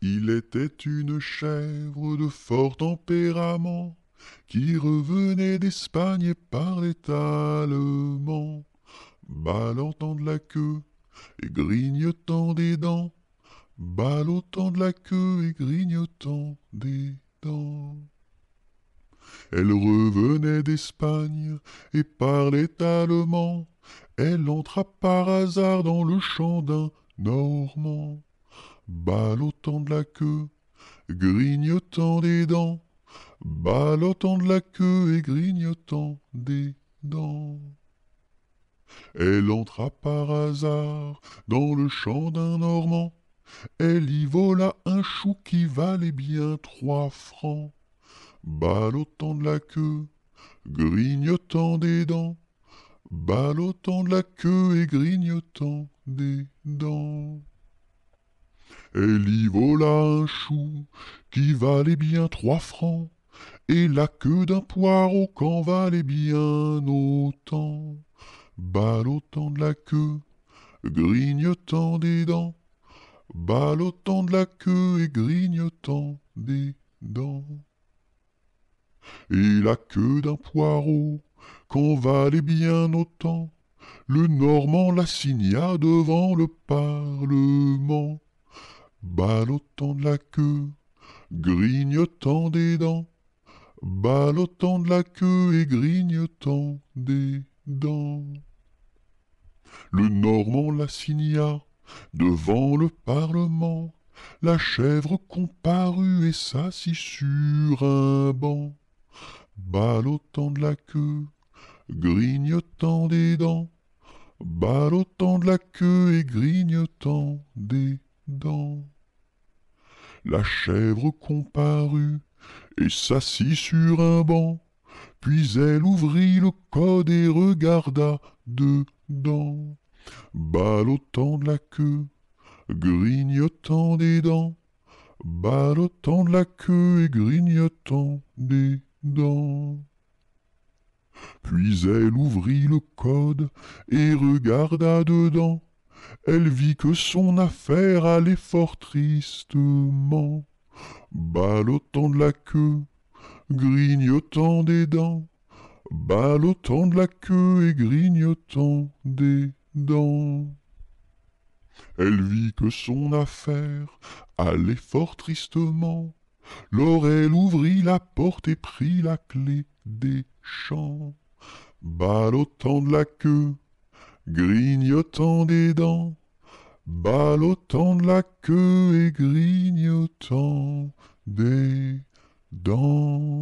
Il était une chèvre de fort tempérament qui revenait d'Espagne et parlait allemand, ballottant de la queue et grignotant des dents, ballottant de la queue et grignotant des dents. Elle revenait d'Espagne et parlait allemand. Elle entra par hasard dans le champ d'un Normand, ballottant de la queue, grignotant des dents, ballottant de la queue et grignotant des dents. Elle entra par hasard dans le champ d'un Normand. Elle y vola un chou qui valait bien 3 francs, ballottant de la queue, grignotant des dents, ballottant de la queue et grignotant des dents. Elle y vola un chou qui valait bien 3 francs, et la queue d'un poireau qu'en valait bien autant, ballottant de la queue, grignotant des dents, ballottant de la queue et grignotant des dents. Et la queue d'un poireau qu'en valait bien autant, le Normand l'assigna devant le Parlement, ballottant de la queue, grignotant des dents, ballottant de la queue et grignotant des dents. Le Normand l'assigna devant le Parlement, la chèvre comparut et s'assit sur un banc, ballottant de la queue, grignotant des dents, ballottant de la queue et grignotant des dents. La chèvre comparut et s'assit sur un banc, puis elle ouvrit le code et regarda dedans, ballottant de la queue, grignotant des dents, ballottant de la queue et grignotant des dents. Puis elle ouvrit le code et regarda dedans. Elle vit que son affaire allait fort tristement, ballottant de la queue, grignotant des dents, ballottant de la queue et grignotant des dents. Elle vit que son affaire allait fort tristement. Lors elle ouvrit la porte et prit la clé des champs, ballottant de la queue, grignotant des dents, ballottant de la queue et grignotant des dents.